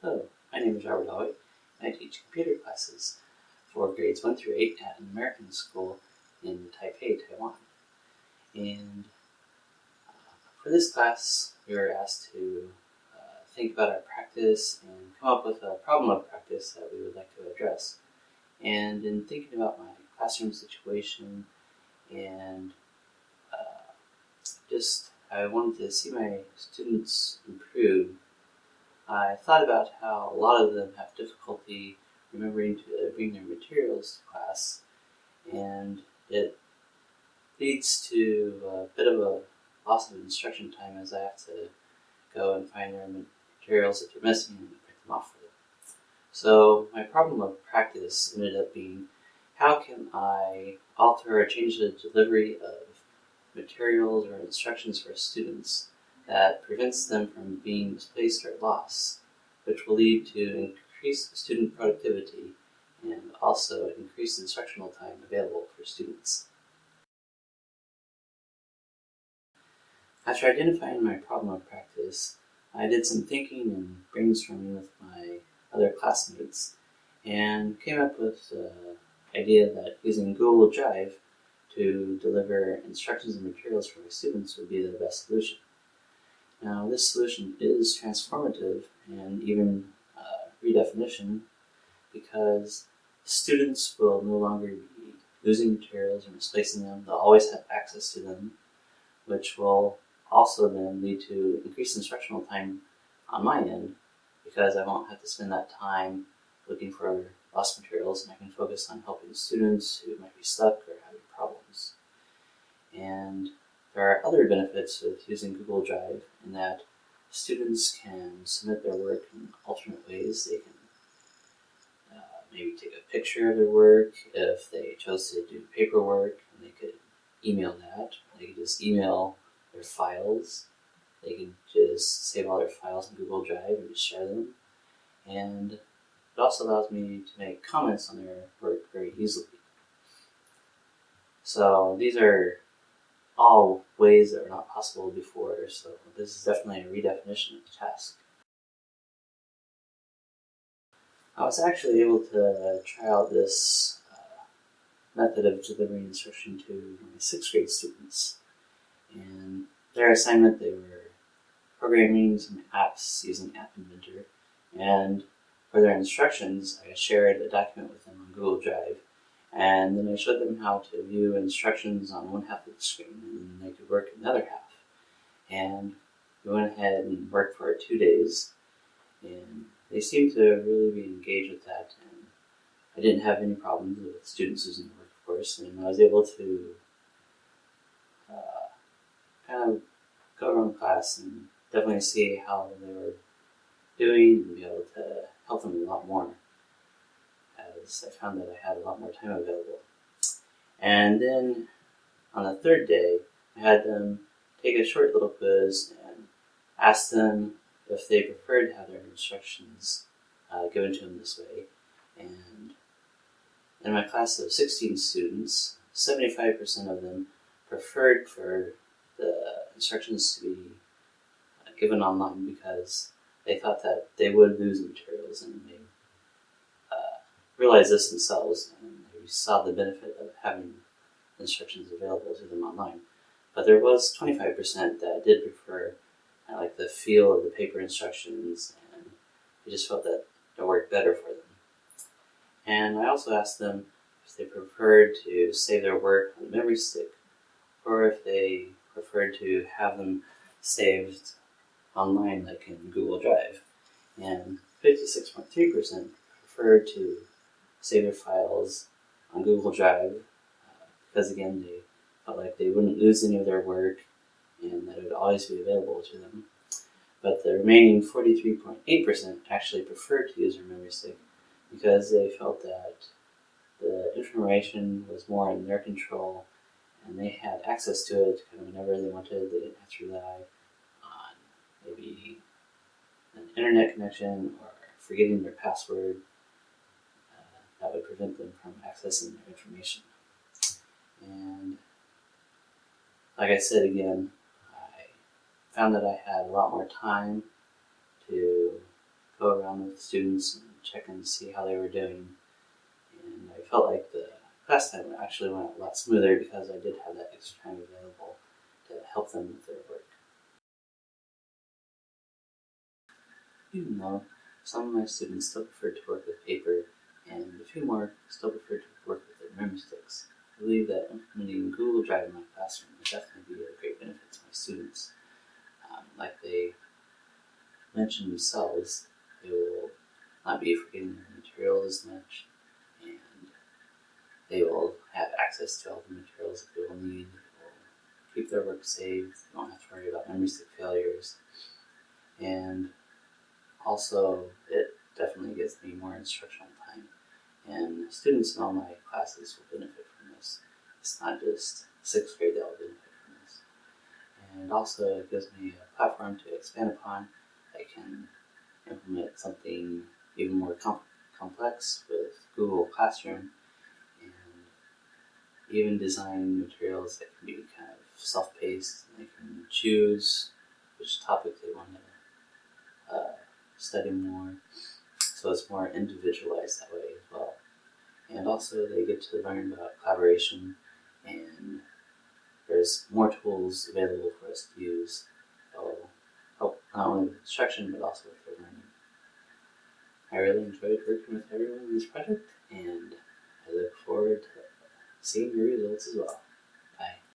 Hello, my name is Robert Hoy, and I teach computer classes for grades 1 through 8 at an American school in Taipei, Taiwan. And for this class, we were asked to think about our practice and come up with a problem of practice that we would like to address. And in thinking about my classroom situation and I wanted to see my students improve, I thought about how a lot of them have difficulty remembering to bring their materials to class, and it leads to a bit of a loss of instruction time as I have to go and find their materials that they're missing and print them off for them. So my problem of practice ended up being, how can I alter or change the delivery of materials or instructions for students that prevents them from being misplaced or lost, which will lead to increased student productivity and also increased instructional time available for students. After identifying my problem of practice, I did some thinking and brainstorming with my other classmates and came up with the idea that using Google Drive to deliver instructions and materials for my students would be the best solution. Now, this solution is transformative and even redefinition, because students will no longer be losing materials or misplacing them. They'll always have access to them, which will also then lead to increased instructional time on my end, because I won't have to spend that time looking for lost materials, and I can focus on helping students who might be stuck or having problems. And there are other benefits with using Google Drive in that students can submit their work in alternate ways. They can maybe take a picture of their work if they chose to do paperwork, and they could email that. They could just email their files. They can just save all their files in Google Drive and just share them. And it also allows me to make comments on their work very easily. So these are all ways that were not possible before, so this is definitely a redefinition of the task. I was actually able to try out this method of delivering instruction to my 6th grade students. And their assignment, they were programming some apps using App Inventor. And for their instructions, I shared a document with them on Google Drive. And then I showed them how to view instructions on one half of the screen, and then they could work in the other half. And we went ahead and worked for 2 days, and they seemed to really be engaged with that. And I didn't have any problems with students using the work, of course, and I was able to kind of go around class and definitely see how they were doing and be able to help them a lot more, as I found that I had a lot more time available. And then on the 3rd day, I had them take a short little quiz and ask them if they preferred to have their instructions given to them this way. And in my class of 16 students, 75% of them preferred for the instructions to be given online, because they thought that they would lose materials, and they realized this themselves, and they saw the benefit of having instructions available to them online. But there was 25% that did prefer like the feel of the paper instructions, and they just felt that it worked better for them. And I also asked them if they preferred to save their work on a memory stick, or if they preferred to have them saved online, like in Google Drive. And 56.3% preferred to save their files on Google Drive, because again, they felt like they wouldn't lose any of their work and that it would always be available to them. But the remaining 43.8% actually preferred to use their memory stick, because they felt that the information was more in their control and they had access to it kind of whenever they wanted. They didn't have to rely on maybe an internet connection or forgetting their password that would prevent them from accessing their information. And like I said again, I found that I had a lot more time to go around with students and check in to see how they were doing. And I felt like the class time actually went a lot smoother because I did have that extra time available to help them with their work. Even though some of my students still prefer to work with paper, and a few more still prefer to work with their memory sticks, I believe that implementing Google Drive in my classroom would definitely be a great benefit to my students. Like they mentioned themselves, they will not be forgetting their material as much, and they will have access to all the materials that they will need. They will keep their work safe. They don't have to worry about memory stick failures. And also, it definitely gives me more instructional time. And students in all my classes will benefit from this. It's not just sixth grade that will benefit from this. And also, it gives me a platform to expand upon. I can implement something even more complex with Google Classroom, and even design materials that can be kind of self-paced, and they can choose which topic they want to study more. So it's more individualized that way as well. And also they get to learn about collaboration, and there's more tools available for us to use that will help not only with instruction but also with their learning. I really enjoyed working with everyone in this project, and I look forward to seeing your results as well. Bye.